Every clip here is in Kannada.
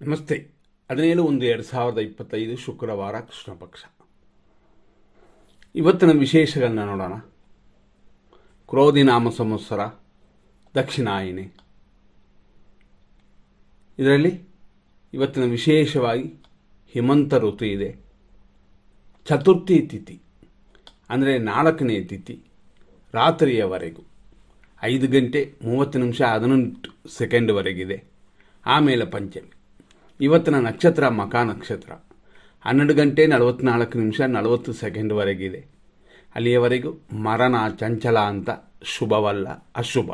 ನಮಸ್ತೆ. 17/1/2025 ಶುಕ್ರವಾರ, ಕೃಷ್ಣ ಪಕ್ಷ. ಇವತ್ತಿನ ವಿಶೇಷಗಳನ್ನ ನೋಡೋಣ. ಕ್ರೋಧಿ ನಾಮ ಸಂವತ್ಸರ, ದಕ್ಷಿಣಾಯನೆ. ಇದರಲ್ಲಿ ಇವತ್ತಿನ ವಿಶೇಷವಾಗಿ ಹಿಮಂತ ಋತು ಇದೆ. ಚತುರ್ಥಿ ತಿಥಿ ಅಂದರೆ 4ನೇ ತಿಥಿ ರಾತ್ರಿಯವರೆಗೂ 5 ಗಂಟೆ 30 ನಿಮಿಷ 18 ಸೆಕೆಂಡ್ವರೆಗಿದೆ. ಆಮೇಲೆ ಪಂಚಮಿ. ಇವತ್ತಿನ ನಕ್ಷತ್ರ ಮಖ ನಕ್ಷತ್ರ 12 ಗಂಟೆ 44 ನಿಮಿಷ 40 ಸೆಕೆಂಡ್ವರೆಗಿದೆ. ಅಲ್ಲಿಯವರೆಗೂ ಮರಣ ಚಂಚಲ ಅಂತ ಶುಭವಲ್ಲ, ಅಶುಭ.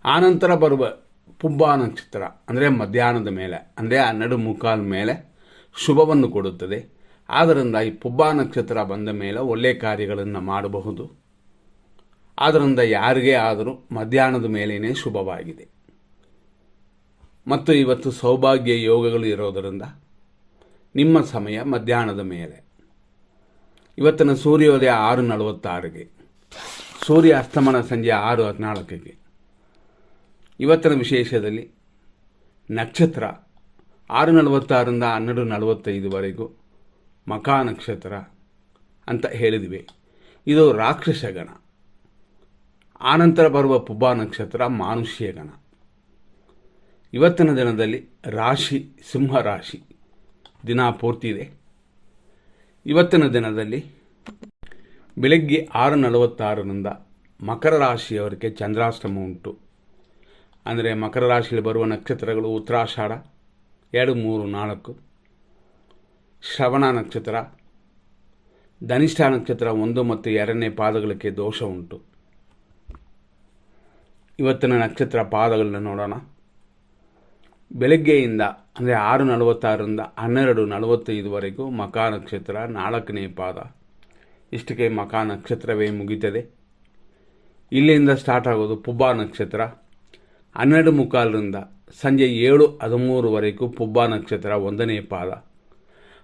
ಆನಂತರ ಬರುವ ಪುಬ್ಬ ನಕ್ಷತ್ರ ಅಂದರೆ ಮಧ್ಯಾಹ್ನದ ಮೇಲೆ ಅಂದರೆ 12:45 ಮೇಲೆ ಶುಭವನ್ನು ಕೊಡುತ್ತದೆ. ಆದ್ದರಿಂದ ಈ ಪುಬ್ಬ ನಕ್ಷತ್ರ ಬಂದ ಮೇಲೆ ಒಳ್ಳೆಯ ಕಾರ್ಯಗಳನ್ನು ಮಾಡಬಹುದು. ಆದ್ದರಿಂದ ಯಾರಿಗೇ ಆದರೂ ಮಧ್ಯಾಹ್ನದ ಮೇಲೇ ಶುಭವಾಗಿದೆ. ಮತ್ತು ಇವತ್ತು ಸೌಭಾಗ್ಯ ಯೋಗಗಳು ಇರೋದರಿಂದ ನಿಮ್ಮ ಸಮಯ ಮಧ್ಯಾಹ್ನದ ಮೇಲೆ. ಇವತ್ತಿನ ಸೂರ್ಯೋದಯ 6:46ಗೆ, ಸೂರ್ಯ ಅಸ್ತಮನ ಸಂಜೆ 6:14ಗೆ. ಇವತ್ತಿನ ವಿಶೇಷದಲ್ಲಿ ನಕ್ಷತ್ರ 6:46ರಿಂದ 12:45ವರೆಗೂ ಮಖ ನಕ್ಷತ್ರ ಅಂತ ಹೇಳಿದ್ವಿ. ಇದು ರಾಕ್ಷಸ ಗಣ. ಆನಂತರ ಬರುವ ಪುಬ್ಬ ನಕ್ಷತ್ರ ಮಾನುಷ್ಯ ಗಣ. ಇವತ್ತಿನ ದಿನದಲ್ಲಿ ರಾಶಿ ಸಿಂಹ ರಾಶಿ ದಿನ ಪೂರ್ತಿ ಇದೆ. ಇವತ್ತಿನ ದಿನದಲ್ಲಿ ಬೆಳಗ್ಗೆ 6:46ರಿಂದ ಮಕರ ರಾಶಿಯವರಿಗೆ ಚಂದ್ರಾಷ್ಟಮ ಉಂಟು. ಅಂದರೆ ಮಕರ ರಾಶಿಯಲ್ಲಿ ಬರುವ ನಕ್ಷತ್ರಗಳು ಉತ್ತರಾಷಾಢ 2, 3, 4, ಶ್ರವಣ ನಕ್ಷತ್ರ, ಧನಿಷ್ಠ ನಕ್ಷತ್ರ 1 ಮತ್ತು 2ನೇ ಪಾದಗಳಿಗೆ ದೋಷ ಉಂಟು. ಇವತ್ತಿನ ನಕ್ಷತ್ರ ಪಾದಗಳನ್ನ ನೋಡೋಣ. ಬೆಳಗ್ಗೆಯಿಂದ ಅಂದರೆ 6:46ರಿಂದ 12:45ವರೆಗೂ ಮಖ ನಕ್ಷತ್ರ 4ನೇ ಪಾದ. ಇಷ್ಟಕ್ಕೆ ಮಖ ನಕ್ಷತ್ರವೇ ಮುಗಿತದೆ. ಇಲ್ಲಿಂದ ಸ್ಟಾರ್ಟ್ ಆಗೋದು ಪುಬ್ಬ ನಕ್ಷತ್ರ. 12:45ರಿಂದ ಸಂಜೆ 7:13ವರೆಗೂ ಪುಬ್ಬ ನಕ್ಷತ್ರ 1ನೇ ಪಾದ.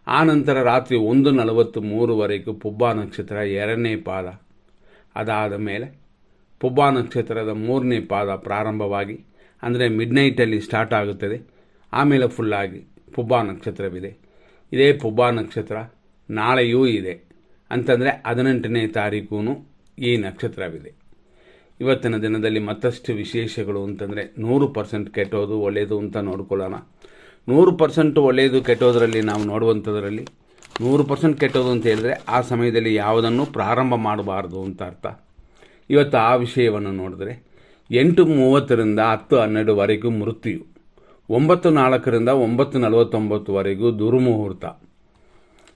ಆನಂತರ ರಾತ್ರಿ 1:43ವರೆಗೂ ಪುಬ್ಬ ನಕ್ಷತ್ರ 2ನೇ ಪಾದ. ಅದಾದ ಮೇಲೆ ಪುಬ್ಬ ನಕ್ಷತ್ರದ 3ನೇ ಪಾದ ಪ್ರಾರಂಭವಾಗಿ ಅಂದರೆ ಮಿಡ್ನೈಟಲ್ಲಿ ಸ್ಟಾರ್ಟ್ ಆಗುತ್ತದೆ. ಆಮೇಲೆ ಫುಲ್ಲಾಗಿ ಪುಬ್ಬ ನಕ್ಷತ್ರವಿದೆ. ಇದೇ ಪುಬ್ಬ ನಕ್ಷತ್ರ ನಾಳೆಯೂ ಇದೆ. ಅಂತಂದರೆ 18ನೇ ತಾರೀಕು ಈ ನಕ್ಷತ್ರವಿದೆ. ಇವತ್ತಿನ ದಿನದಲ್ಲಿ ಮತ್ತಷ್ಟು ವಿಶೇಷಗಳು ಅಂತಂದರೆ 100% ಕೆಟ್ಟೋದು ಒಳ್ಳೆಯದು ಅಂತ ನೋಡ್ಕೊಳ್ಳೋಣ. 100% ಒಳ್ಳೆಯದು ಕೆಟ್ಟೋದರಲ್ಲಿ ನಾವು ನೋಡುವಂಥದ್ರಲ್ಲಿ 100% ಕೆಟ್ಟೋದು ಅಂತ ಹೇಳಿದ್ರೆ ಆ ಸಮಯದಲ್ಲಿ ಯಾವುದನ್ನು ಪ್ರಾರಂಭ ಮಾಡಬಾರ್ದು ಅಂತ ಅರ್ಥ. ಇವತ್ತು ಆ ವಿಷಯವನ್ನು ನೋಡಿದ್ರೆ 8:30ರಿಂದ 10:12ವರೆಗೂ ಮೃತ್ಯು, 9:04ರಿಂದ 9:49ವರೆಗೂ ದುರ್ಮುಹೂರ್ತ.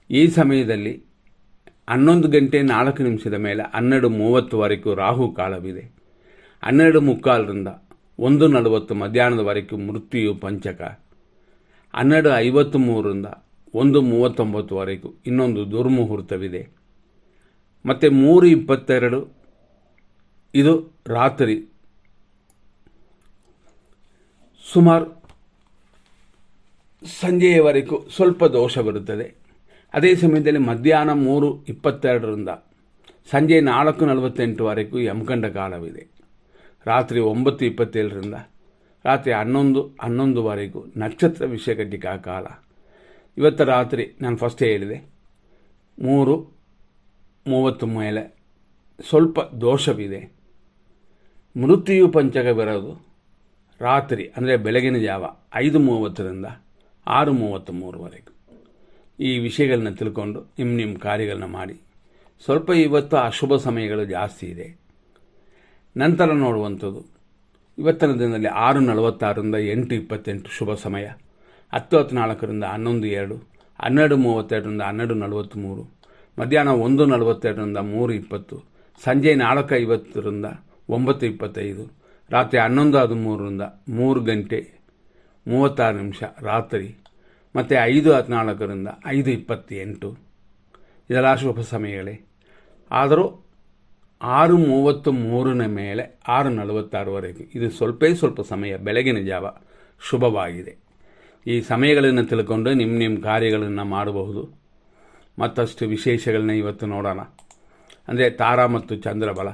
ಈ ಸಮಯದಲ್ಲಿ 11 ಗಂಟೆ 4 ನಿಮಿಷದ ಮೇಲೆ 12:30ವರೆಗೂ ರಾಹು ಕಾಲವಿದೆ. 12:45ರಿಂದ 1:40 ಮಧ್ಯಾಹ್ನದವರೆಗೂ ಮೃತ್ಯು ಪಂಚಕ. 12:53ರಿಂದ 1:39ವರೆಗೂ ಇನ್ನೊಂದು ದುರ್ಮುಹೂರ್ತವಿದೆ. ಮತ್ತು 3:22 ಇದು ರಾತ್ರಿ ಸುಮಾರು ಸಂಜೆಯವರೆಗೂ ಸ್ವಲ್ಪ ದೋಷ ಬರುತ್ತದೆ. ಅದೇ ಸಮಯದಲ್ಲಿ ಮಧ್ಯಾಹ್ನ 3:22ರಿಂದ ಸಂಜೆ 4:48ವರೆಗೂ ಯಮಗಂಡ ಕಾಲವಿದೆ. ರಾತ್ರಿ 9:27ರಿಂದ ರಾತ್ರಿ 11:11ವರೆಗೂ ನಕ್ಷತ್ರ ವಿಷಕಟಿಕಾ ಕಾಲ. ಇವತ್ತು ರಾತ್ರಿ ನಾನು ಫಸ್ಟೇ ಹೇಳಿದೆ 3:30 ಮೇಲೆ ಸ್ವಲ್ಪ ದೋಷವಿದೆ. ಮೃತ್ಯು ಪಂಚಕವಿರೋದು ರಾತ್ರಿ ಅಂದರೆ ಬೆಳಗಿನ ಜಾವ 5:30ರಿಂದ 6:33ವರೆಗೂ. ಈ ವಿಷಯಗಳನ್ನ ತಿಳ್ಕೊಂಡು ನಿಮ್ಮ ಕಾರ್ಯಗಳನ್ನ ಮಾಡಿ. ಸ್ವಲ್ಪ ಇವತ್ತು ಅಶುಭ ಸಮಯಗಳು ಜಾಸ್ತಿ ಇದೆ. ನಂತರ ನೋಡುವಂಥದ್ದು ಇವತ್ತಿನ ದಿನದಲ್ಲಿ 6:46ರಿಂದ 8:28 ಶುಭ ಸಮಯ, 10:14ರಿಂದ 11:02, 12:32ರಿಂದ 12:43, ಮಧ್ಯಾಹ್ನ 1:42ರಿಂದ 3:20, ಸಂಜೆ 4:50ರಿಂದ 9:25, ರಾತ್ರಿ 11:13ರಿಂದ 3 ಗಂಟೆ 36 ನಿಮಿಷ ರಾತ್ರಿ, ಮತ್ತು 5:14ರಿಂದ 5:28. ಇದೆಲ್ಲ ಶುಭ ಸಮಯಗಳೇ. ಆದರೂ 6:33ನ ಮೇಲೆ 6:46ವರೆಗೆ ಇದು ಸ್ವಲ್ಪ ಸಮಯ ಬೆಳಗಿನ ಜಾವ ಶುಭವಾಗಿದೆ. ಈ ಸಮಯಗಳನ್ನು ತಿಳ್ಕೊಂಡು ನಿಮ್ಮ ಕಾರ್ಯಗಳನ್ನು ಮಾಡಬಹುದು. ಮತ್ತಷ್ಟು ವಿಶೇಷಗಳನ್ನ ಇವತ್ತು ನೋಡೋಣ. ಅಂದರೆ ತಾರಾ ಮತ್ತು ಚಂದ್ರಬಲ.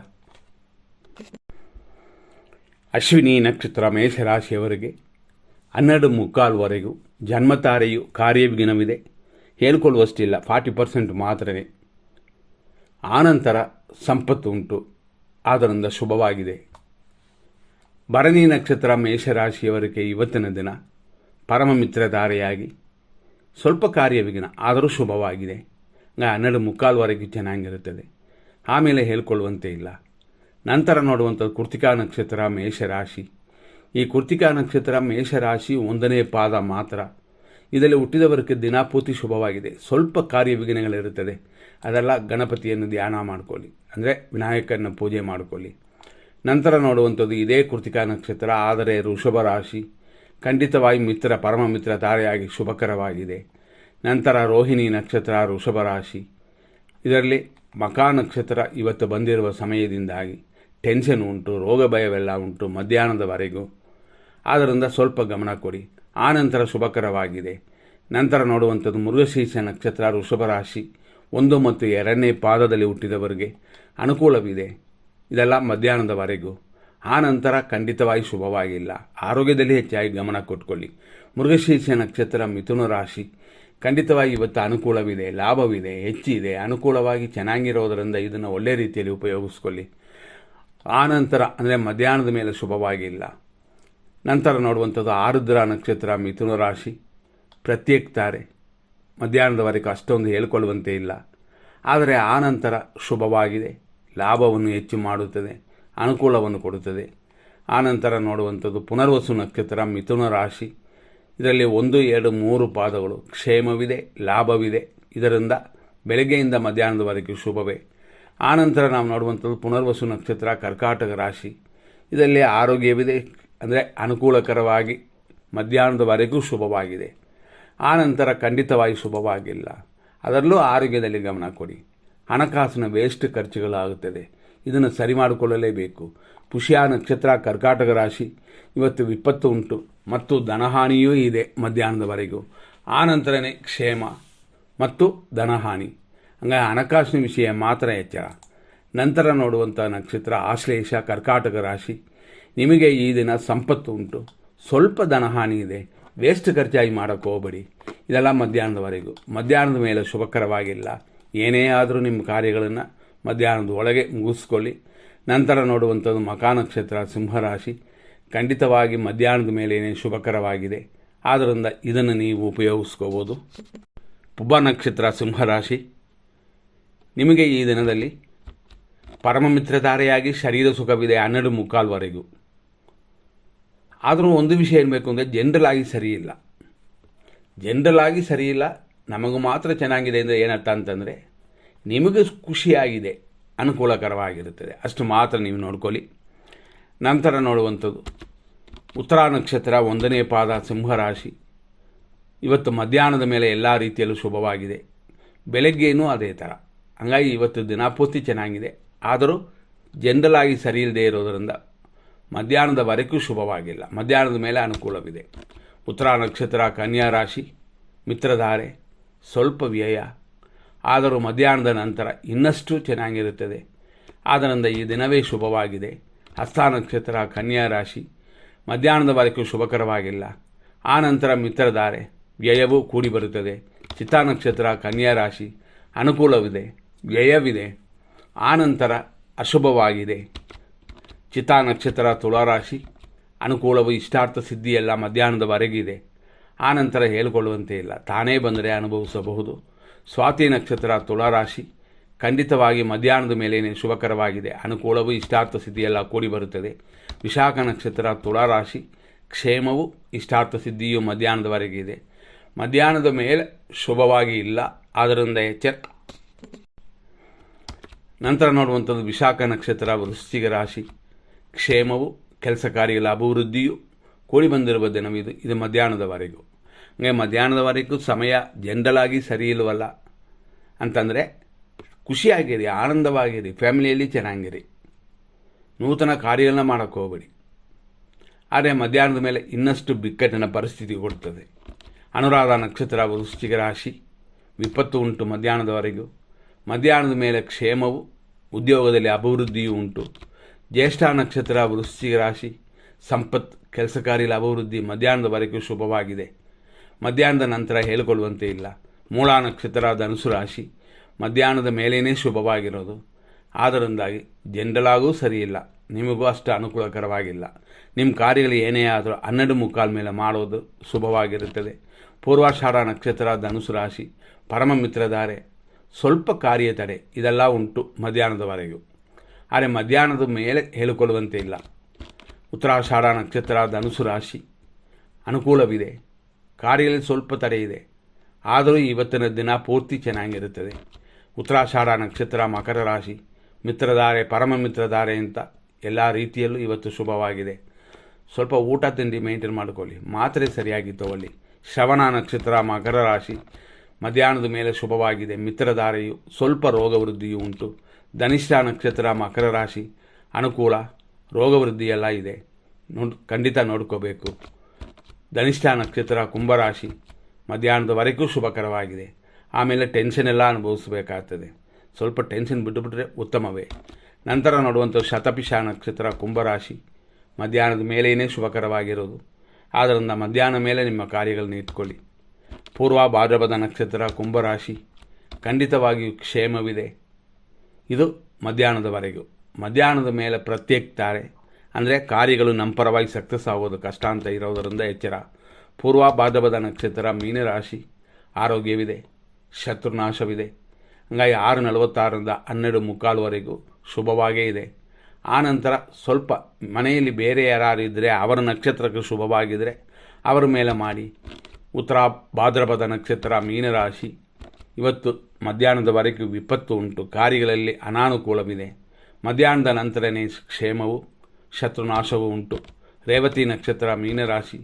ಅಶ್ವಿನಿ ನಕ್ಷತ್ರ ಮೇಷರಾಶಿಯವರಿಗೆ 12:45ವರೆಗೂ ಜನ್ಮತಾರೆಯು ಕಾರ್ಯವಿಘ್ನವಿದೆ, ಹೇಳ್ಕೊಳ್ಳುವಷ್ಟಿಲ್ಲ, 40% ಮಾತ್ರವೇ. ಆನಂತರ ಸಂಪತ್ತು ಉಂಟು, ಆದ್ದರಿಂದ ಶುಭವಾಗಿದೆ. ಭರಣಿ ನಕ್ಷತ್ರ ಮೇಷರಾಶಿಯವರಿಗೆ ಇವತ್ತಿನ ದಿನ ಪರಮ ಮಿತ್ರಧಾರೆಯಾಗಿ ಸ್ವಲ್ಪ ಕಾರ್ಯವಿಘ್ನ ಆದರೂ ಶುಭವಾಗಿದೆ. 12:45 ಚೆನ್ನಾಗಿರುತ್ತದೆ, ಆಮೇಲೆ ಹೇಳ್ಕೊಳ್ಳುವಂತೆ ಇಲ್ಲ. ನಂತರ ನೋಡುವಂಥದ್ದು ಕೃತಿಕಾ ನಕ್ಷತ್ರ ಮೇಷರಾಶಿ. ಈ ಕೃತಿಕಾ ನಕ್ಷತ್ರ ಮೇಷರಾಶಿ 1ನೇ ಪಾದ ಮಾತ್ರ. ಇದರಲ್ಲಿ ಹುಟ್ಟಿದವರಿಗೆ ದಿನಪೂರ್ತಿ ಶುಭವಾಗಿದೆ. ಸ್ವಲ್ಪ ಕಾರ್ಯವಿಘ್ನಗಳಿರುತ್ತದೆ, ಅದೆಲ್ಲ ಗಣಪತಿಯನ್ನು ಧ್ಯಾನ ಮಾಡಿಕೊಳ್ಳಿ, ಅಂದರೆ ವಿನಾಯಕನ ಪೂಜೆ ಮಾಡಿಕೊಳ್ಳಿ. ನಂತರ ನೋಡುವಂಥದ್ದು ಇದೇ ಕೃತಿಕಾ ನಕ್ಷತ್ರ, ಆದರೆ ವೃಷಭ ರಾಶಿ ಖಂಡಿತವಾಗಿ ಪರಮ ಮಿತ್ರ ಧಾರೆಯಾಗಿ ಶುಭಕರವಾಗಿದೆ. ನಂತರ ರೋಹಿಣಿ ನಕ್ಷತ್ರ ವೃಷಭ ರಾಶಿ, ಇದರಲ್ಲಿ ಮಖಾ ನಕ್ಷತ್ರ ಇವತ್ತು ಬಂದಿರುವ ಸಮಯದಿಂದಾಗಿ ಟೆನ್ಷನ್ ಉಂಟು, ರೋಗ ಭಯವೆಲ್ಲ ಉಂಟು ಮಧ್ಯಾಹ್ನದವರೆಗೂ, ಆದ್ದರಿಂದ ಸ್ವಲ್ಪ ಗಮನ ಕೊಡಿ. ಆನಂತರ ಶುಭಕರವಾಗಿದೆ. ನಂತರ ನೋಡುವಂಥದ್ದು ಮೃಗಶೀರ್ಷ ನಕ್ಷತ್ರ ವೃಷಭ ರಾಶಿ 1 ಮತ್ತು 2ನೇ ಪಾದದಲ್ಲಿ ಹುಟ್ಟಿದವರಿಗೆ ಅನುಕೂಲವಿದೆ. ಇದೆಲ್ಲ ಮಧ್ಯಾಹ್ನದವರೆಗೂ. ಆನಂತರ ಖಂಡಿತವಾಗಿ ಶುಭವಾಗಿಲ್ಲ. ಆರೋಗ್ಯದಲ್ಲಿ ಹೆಚ್ಚಾಗಿ ಗಮನ ಕೊಟ್ಕೊಳ್ಳಿ. ಮೃಗಶೀರ್ಷ ನಕ್ಷತ್ರ ಮಿಥುನ ರಾಶಿ ಖಂಡಿತವಾಗಿ ಇವತ್ತು ಅನುಕೂಲವಿದೆ, ಲಾಭವಿದೆ, ಹೆಚ್ಚಿದೆ, ಅನುಕೂಲವಾಗಿ ಚೆನ್ನಾಗಿರೋದರಿಂದ ಇದನ್ನು ಒಳ್ಳೆ ರೀತಿಯಲ್ಲಿ ಉಪಯೋಗಿಸ್ಕೊಳ್ಳಿ. ಆನಂತರ ಅಂದರೆ ಮಧ್ಯಾಹ್ನದ ಮೇಲೆ ಶುಭವಾಗಿಲ್ಲ. ನಂತರ ನೋಡುವಂಥದ್ದು ಆರುದ್ರ ನಕ್ಷತ್ರ ಮಿಥುನ ರಾಶಿ, ಪ್ರತ್ಯೇಕ ತಾರೆ, ಮಧ್ಯಾಹ್ನದವರೆಗೂ ಅಷ್ಟೊಂದು ಹೇಳ್ಕೊಳ್ಳುವಂತೆ ಇಲ್ಲ, ಆದರೆ ಆನಂತರ ಶುಭವಾಗಿದೆ, ಲಾಭವನ್ನು ಹೆಚ್ಚು ಮಾಡುತ್ತದೆ, ಅನುಕೂಲವನ್ನು ಕೊಡುತ್ತದೆ. ಆನಂತರ ನೋಡುವಂಥದ್ದು ಪುನರ್ವಸು ನಕ್ಷತ್ರ ಮಿಥುನ ರಾಶಿ, ಇದರಲ್ಲಿ 1, 2, 3 ಪಾದಗಳು ಕ್ಷೇಮವಿದೆ, ಲಾಭವಿದೆ, ಇದರಿಂದ ಬೆಳಗ್ಗೆಯಿಂದ ಮಧ್ಯಾಹ್ನದವರೆಗೂ ಶುಭವೇ. ಆನಂತರ ನಾವು ನೋಡುವಂಥದ್ದು ಪುನರ್ವಸು ನಕ್ಷತ್ರ ಕರ್ಕಾಟಕ ರಾಶಿ, ಇದರಲ್ಲಿ ಆರೋಗ್ಯವಿದೆ, ಅಂದರೆ ಅನುಕೂಲಕರವಾಗಿ ಮಧ್ಯಾಹ್ನದವರೆಗೂ ಶುಭವಾಗಿದೆ. ಆನಂತರ ಖಂಡಿತವಾಗಿ ಶುಭವಾಗಿಲ್ಲ, ಅದರಲ್ಲೂ ಆರೋಗ್ಯದಲ್ಲಿ ಗಮನ ಕೊಡಿ. ಹಣಕಾಸಿನ ವೇಸ್ಟ್ ಖರ್ಚುಗಳಾಗುತ್ತದೆ, ಇದನ್ನು ಸರಿ ಮಾಡಿಕೊಳ್ಳಲೇಬೇಕು. ಪುಷ್ಯ ನಕ್ಷತ್ರ ಕರ್ಕಾಟಕ ರಾಶಿ, ಇವತ್ತು ವಿಪತ್ತು ಉಂಟು ಮತ್ತು ಧನಹಾನಿಯೂ ಇದೆ ಮಧ್ಯಾಹ್ನದವರೆಗೂ. ಆನಂತರನೇ ಕ್ಷೇಮ ಮತ್ತು ಧನಹಾನಿ, ಹಂಗಾಗಿ ಹಣಕಾಸಿನ ವಿಷಯ ಮಾತ್ರ ಎಚ್ಚರ. ನಂತರ ನೋಡುವಂಥ ನಕ್ಷತ್ರ ಆಶ್ಲೇಷ ಕರ್ಕಾಟಕ ರಾಶಿ, ನಿಮಗೆ ಈ ದಿನ ಸಂಪತ್ತು ಉಂಟು, ಸ್ವಲ್ಪ ಧನಹಾನಿ ಇದೆ, ವೇಸ್ಟ್ ಖರ್ಚಾಗಿ ಮಾಡೋಕ್ಕೆ ಹೋಗಬೇಡಿ. ಇದೆಲ್ಲ ಮಧ್ಯಾಹ್ನದವರೆಗೂ. ಮಧ್ಯಾಹ್ನದ ಮೇಲೆ ಶುಭಕರವಾಗಿಲ್ಲ. ಏನೇ ಆದರೂ ನಿಮ್ಮ ಕಾರ್ಯಗಳನ್ನು ಮಧ್ಯಾಹ್ನದ ಒಳಗೆ ಮುಗಿಸ್ಕೊಳ್ಳಿ. ನಂತರ ನೋಡುವಂಥದ್ದು ಮಖಾ ನಕ್ಷತ್ರ ಸಿಂಹರಾಶಿ, ಖಂಡಿತವಾಗಿ ಮಧ್ಯಾಹ್ನದ ಮೇಲೆ ಏನೇ ಶುಭಕರವಾಗಿದೆ, ಆದ್ದರಿಂದ ಇದನ್ನು ನೀವು ಉಪಯೋಗಿಸ್ಕೋಬೋದು. ಪುಬ್ಬ ನಕ್ಷತ್ರ ಸಿಂಹರಾಶಿ, ನಿಮಗೆ ಈ ದಿನದಲ್ಲಿ ಪರಮ ಮಿತ್ರಧಾರೆಯಾಗಿ ಶರೀರ ಸುಖವಿದೆ 12:45ವರೆಗೂ. ಆದರೂ ಒಂದು ವಿಷಯ ಇರಬೇಕು ಅಂದರೆ ಜನರಲ್ ಆಗಿ ಸರಿಯಿಲ್ಲ. ನಮಗೂ ಮಾತ್ರ ಚೆನ್ನಾಗಿದೆ ಅಂದರೆ ಏನರ್ಥ ಅಂತಂದರೆ ನಿಮಗೆ ಖುಷಿಯಾಗಿದೆ, ಅನುಕೂಲಕರವಾಗಿರುತ್ತದೆ, ಅಷ್ಟು ಮಾತ್ರ ನೀವು ನೋಡ್ಕೊಳ್ಳಿ. ನಂತರ ನೋಡುವಂಥದ್ದು ಉತ್ತರ ನಕ್ಷತ್ರ 1ನೇ ಪಾದ ಸಿಂಹರಾಶಿ, ಇವತ್ತು ಮಧ್ಯಾಹ್ನದ ಮೇಲೆ ಎಲ್ಲ ರೀತಿಯಲ್ಲೂ ಶುಭವಾಗಿದೆ, ಬೆಳಗ್ಗೆಯೂ ಅದೇ ಥರ. ಹಂಗಾಗಿ ಇವತ್ತು ದಿನಪೂರ್ತಿ ಚೆನ್ನಾಗಿದೆ, ಆದರೂ ಜನರಲ್ ಆಗಿ ಸರಿ ಇಲ್ಲದೆ ಇರೋದರಿಂದ ಮಧ್ಯಾಹ್ನದವರೆಗೂ ಶುಭವಾಗಿಲ್ಲ. ಮಧ್ಯಾಹ್ನದ ಮೇಲೆ ಅನುಕೂಲವಿದೆ. ಉತ್ತರ ನಕ್ಷತ್ರ ಕನ್ಯಾ ರಾಶಿ, ಮಿತ್ರಧಾರೆ, ಸ್ವಲ್ಪ ವ್ಯಯ, ಆದರೂ ಮಧ್ಯಾಹ್ನದ ನಂತರ ಇನ್ನಷ್ಟು ಚೆನ್ನಾಗಿರುತ್ತದೆ, ಆದ್ದರಿಂದ ಈ ದಿನವೇ ಶುಭವಾಗಿದೆ. ಹಸ್ತ ನಕ್ಷತ್ರ ಕನ್ಯಾ ರಾಶಿ, ಮಧ್ಯಾಹ್ನದವರೆಗೂ ಶುಭಕರವಾಗಿಲ್ಲ, ಆನಂತರ ಮಿತ್ರಧಾರೆ, ವ್ಯಯವೂ ಕೂಡಿ ಬರುತ್ತದೆ. ಚಿತ್ತಾ ನಕ್ಷತ್ರ ಕನ್ಯಾ ರಾಶಿ, ಅನುಕೂಲವಿದೆ, ವ್ಯಯವಿದೆ, ಆನಂತರ ಅಶುಭವಾಗಿದೆ. ಚಿತ್ತಾ ನಕ್ಷತ್ರ ತುಲಾರಾಶಿ, ಅನುಕೂಲವು ಇಷ್ಟಾರ್ಥ ಸಿದ್ಧಿಯೆಲ್ಲ ಮಧ್ಯಾಹ್ನದವರೆಗಿದೆ, ಆನಂತರ ಹೇಳಿಕೊಳ್ಳುವಂತೆ ಇಲ್ಲ, ತಾನೇ ಬಂದರೆ ಅನುಭವಿಸಬಹುದು. ಸ್ವಾತಿ ನಕ್ಷತ್ರ ತುಲಾರಾಶಿ, ಖಂಡಿತವಾಗಿ ಮಧ್ಯಾಹ್ನದ ಮೇಲೇನೆ ಶುಭಕರವಾಗಿದೆ, ಅನುಕೂಲವು ಇಷ್ಟಾರ್ಥ ಸಿದ್ಧಿಯೆಲ್ಲ ಕೂಡಿ ಬರುತ್ತದೆ. ವಿಶಾಖ ನಕ್ಷತ್ರ ತುಲಾರಾಶಿ, ಕ್ಷೇಮವು ಇಷ್ಟಾರ್ಥ ಸಿದ್ಧಿಯು ಮಧ್ಯಾಹ್ನದವರೆಗೆ ಇದೆ, ಮಧ್ಯಾಹ್ನದ ಮೇಲೆ ಶುಭವಾಗಿ ಇಲ್ಲ, ಆದ್ದರಿಂದ ಎಚ್ಚರ. ನಂತರ ನೋಡುವಂಥದ್ದು ವಿಶಾಖ ನಕ್ಷತ್ರ ವೃಶ್ಚಿಕ ರಾಶಿ, ಕ್ಷೇಮವು ಕೆಲಸ ಕಾರ್ಯಗಳ ಅಭಿವೃದ್ಧಿಯು ಕೂಡಿ ಬಂದಿರುವ ದಿನವಿದು, ಇದು ಮಧ್ಯಾಹ್ನದವರೆಗೂ. ಹಂಗೆ ಮಧ್ಯಾಹ್ನದವರೆಗೂ ಸಮಯ ಜನರಲ್ ಆಗಿ ಸರಿ ಇಲ್ಲವಲ್ಲ ಅಂತಂದರೆ ಖುಷಿಯಾಗಿರಿ, ಆನಂದವಾಗಿರಿ, ಫ್ಯಾಮಿಲಿಯಲ್ಲಿ ಚೆನ್ನಾಗಿರಿ, ನೂತನ ಕಾರ್ಯಗಳನ್ನ ಮಾಡೋಕ್ಕೆ ಹೋಗಬೇಡಿ. ಆದರೆ ಮಧ್ಯಾಹ್ನದ ಮೇಲೆ ಇನ್ನಷ್ಟು ಬಿಕ್ಕಟ್ಟಿನ ಪರಿಸ್ಥಿತಿ ಕೊಡ್ತದೆ. ಅನುರಾಧ ನಕ್ಷತ್ರ ವೃಶ್ಚಿಕ ರಾಶಿ, ವಿಪತ್ತು ಉಂಟು ಮಧ್ಯಾಹ್ನದವರೆಗೂ, ಮಧ್ಯಾಹ್ನದ ಮೇಲೆ ಕ್ಷೇಮವು, ಉದ್ಯೋಗದಲ್ಲಿ ಅಭಿವೃದ್ಧಿಯೂ ಉಂಟು. ಜ್ಯೇಷ್ಠ ನಕ್ಷತ್ರ ವೃಶ್ಚಿಕ ರಾಶಿ, ಸಂಪತ್, ಕೆಲಸ ಕಾರ್ಯಗಳ ಅಭಿವೃದ್ಧಿ ಮಧ್ಯಾಹ್ನದವರೆಗೂ ಶುಭವಾಗಿದೆ. ಮಧ್ಯಾಹ್ನದ ನಂತರ ಹೇಳಿಕೊಳ್ಳುವಂತೆ ಇಲ್ಲ. ಮೂಲ ನಕ್ಷತ್ರ ಧನುಸು ರಾಶಿ, ಮಧ್ಯಾಹ್ನದ ಮೇಲೇ ಶುಭವಾಗಿರೋದು. ಆದ್ದರಿಂದಾಗಿ ಜನರಲಾಗೂ ಸರಿಯಿಲ್ಲ, ನಿಮಗೂ ಅಷ್ಟು ಅನುಕೂಲಕರವಾಗಿಲ್ಲ. ನಿಮ್ಮ ಕಾರ್ಯಗಳು ಏನೇ ಆದರೂ 12:15 ಮೇಲೆ ಮಾಡೋದು ಶುಭವಾಗಿರುತ್ತದೆ. ಪೂರ್ವಾಷಾಢ ನಕ್ಷತ್ರ ಧನುಸು ರಾಶಿ, ಪರಮ ಮಿತ್ರಧಾರೆ, ಸ್ವಲ್ಪ ಕಾರ್ಯ ತಡೆ ಇದೆಲ್ಲ ಉಂಟು ಮಧ್ಯಾಹ್ನದವರೆಗೂ. ಆದರೆ ಮಧ್ಯಾಹ್ನದ ಮೇಲೆ ಹೇಳಿಕೊಳ್ಳುವಂತೆ ಇಲ್ಲ. ಉತ್ತರಾಷಾಢ ನಕ್ಷತ್ರ ಧನುಸು ರಾಶಿ, ಅನುಕೂಲವಿದೆ, ಕಾರ್ಯದಲ್ಲಿ ಸ್ವಲ್ಪ ತಡೆ ಇದೆ, ಆದರೂ ಇವತ್ತಿನ ದಿನ ಪೂರ್ತಿ ಚೆನ್ನಾಗಿರುತ್ತದೆ. ಉತ್ತರಾಷಾಢ ನಕ್ಷತ್ರ ಮಕರ ರಾಶಿ, ಮಿತ್ರಧಾರೆ, ಪರಮ ಮಿತ್ರಧಾರೆ ಅಂತ ಎಲ್ಲ ರೀತಿಯಲ್ಲೂ ಇವತ್ತು ಶುಭವಾಗಿದೆ. ಸ್ವಲ್ಪ ಊಟ ತಿಂಡಿ ಮೇಂಟೈನ್ ಮಾಡಿಕೊಳ್ಳಿ, ಮಾತ್ರೆ ಸರಿಯಾಗಿ ತಗೊಳ್ಳಿ. ಶ್ರವಣ ನಕ್ಷತ್ರ ಮಕರ ರಾಶಿ, ಮಧ್ಯಾಹ್ನದ ಮೇಲೆ ಶುಭವಾಗಿದೆ, ಮಿತ್ರಧಾರೆಯು ಸ್ವಲ್ಪ ರೋಗವೃದ್ಧಿಯೂ ಉಂಟು. ಧನಿಷ್ಠ ನಕ್ಷತ್ರ ಮಕರ ರಾಶಿ, ಅನುಕೂಲ, ರೋಗವೃದ್ಧಿಯೆಲ್ಲ ಇದೆ, ಖಂಡಿತ ನೋಡ್ಕೋಬೇಕು. ಧನಿಷ್ಠ ನಕ್ಷತ್ರ ಕುಂಭರಾಶಿ, ಮಧ್ಯಾಹ್ನದವರೆಗೂ ಶುಭಕರವಾಗಿದೆ. ಆಮೇಲೆ ಟೆನ್ಷನ್ ಎಲ್ಲ ಅನುಭವಿಸಬೇಕಾಗ್ತದೆ. ಸ್ವಲ್ಪ ಟೆನ್ಷನ್ ಬಿಟ್ಟುಬಿಟ್ರೆ ಉತ್ತಮವೇ. ನಂತರ ನೋಡುವಂಥ ಶತಭಿಷ ನಕ್ಷತ್ರ ಕುಂಭರಾಶಿ, ಮಧ್ಯಾಹ್ನದ ಮೇಲೇ ಶುಭಕರವಾಗಿರೋದು. ಆದ್ದರಿಂದ ಮಧ್ಯಾಹ್ನ ಮೇಲೆ ನಿಮ್ಮ ಕಾರ್ಯಗಳನ್ನ ಇಟ್ಕೊಳ್ಳಿ. ಪೂರ್ವ ಭಾದ್ರಪದ ನಕ್ಷತ್ರ ಕುಂಭರಾಶಿ, ಖಂಡಿತವಾಗಿಯೂ ಕ್ಷೇಮವಿದೆ. ಇದು ಮಧ್ಯಾಹ್ನದವರೆಗೂ. ಮಧ್ಯಾಹ್ನದ ಮೇಲೆ ಪ್ರತ್ಯೇಕ್ತಾರೆ ಅಂದರೆ ಕಾರ್ಯಗಳು ನಮ್ಮ ಪರವಾಗಿ ಸಕ್ಸಸ್ ಆಗೋದು ಕಷ್ಟ ಅಂತ ಇರೋದರಿಂದ ಎಚ್ಚರ. ಪೂರ್ವ ಭಾದ್ರಪದ ನಕ್ಷತ್ರ ಮೀನರಾಶಿ, ಆರೋಗ್ಯವಿದೆ, ಶತ್ರುನಾಶವಿದೆ. ಹಂಗಾಗಿ 6:46 12:45 ಶುಭವಾಗೇ ಇದೆ. ಆನಂತರ ಸ್ವಲ್ಪ ಮನೆಯಲ್ಲಿ ಬೇರೆ ಯಾರು ಇದ್ದರೆ ಅವರ ನಕ್ಷತ್ರಕ್ಕೆ ಶುಭವಾಗಿದ್ದರೆ ಅವರ ಮೇಲೆ ಮಾಡಿ. ಉತ್ತರ ಭಾದ್ರಪದ ನಕ್ಷತ್ರ ಮೀನರಾಶಿ, ಇವತ್ತು ಮಧ್ಯಾಹ್ನದವರೆಗೂ ವಿಪತ್ತು ಉಂಟು, ಕಾರ್ಯಗಳಲ್ಲಿ ಅನಾನುಕೂಲವಿದೆ. ಮಧ್ಯಾಹ್ನದ ನಂತರನೇ ಕ್ಷೇಮವು, ಶತ್ರುನಾಶವೂ ಉಂಟು. ರೇವತಿ ನಕ್ಷತ್ರ ಮೀನರಾಶಿ,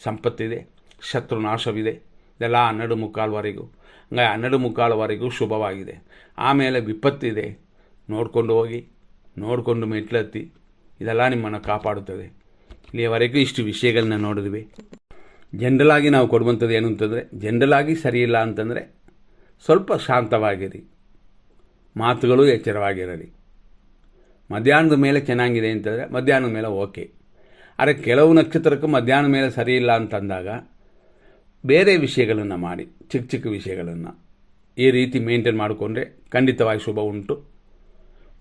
ಸಂಪತ್ತಿದೆ, ಶತ್ರುನಾಶವಿದೆ. ಇದೆಲ್ಲ 12:45 ಹಂಗಾಗಿ 12:45 ಶುಭವಾಗಿದೆ. ಆಮೇಲೆ ವಿಪತ್ತಿದೆ, ನೋಡಿಕೊಂಡು ಹೋಗಿ, ನೋಡಿಕೊಂಡು ಮೆಟ್ಲತ್ತಿ, ಇದೆಲ್ಲ ನಿಮ್ಮನ್ನು ಕಾಪಾಡುತ್ತದೆ. ಇಲ್ಲಿಯವರೆಗೂ ಇಷ್ಟು ವಿಷಯಗಳನ್ನ ನೋಡಿದ್ವಿ. ಜನರಲಾಗಿ ನಾವು ಕೊಡುವಂಥದ್ದು ಏನು ಅಂತಂದರೆ, ಜನರಲಾಗಿ ಸರಿಯಿಲ್ಲ ಅಂತಂದರೆ ಸ್ವಲ್ಪ ಶಾಂತವಾಗಿರಿ, ಮಾತುಗಳು ಎಚ್ಚರವಾಗಿರಲಿ. ಮಧ್ಯಾಹ್ನದ ಮೇಲೆ ಚೆನ್ನಾಗಿದೆ ಅಂತಂದರೆ ಮಧ್ಯಾಹ್ನದ ಮೇಲೆ ಓಕೆ. ಆದರೆ ಕೆಲವು ನಕ್ಷತ್ರಕ್ಕೂ ಮಧ್ಯಾಹ್ನದ ಮೇಲೆ ಸರಿಯಿಲ್ಲ ಅಂತಂದಾಗ ಬೇರೆ ವಿಷಯಗಳನ್ನು ಮಾಡಿ, ಚಿಕ್ಕ ಚಿಕ್ಕ ವಿಷಯಗಳನ್ನು ಈ ರೀತಿ ಮೇಂಟೈನ್ ಮಾಡಿಕೊಂಡ್ರೆ ಖಂಡಿತವಾಗಿ ಶುಭ ಉಂಟು.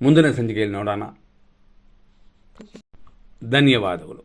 ಮುಂದಿನ ಸಂಚಿಕೆಯಲ್ಲಿ ನೋಡೋಣ. ಧನ್ಯವಾದಗಳು.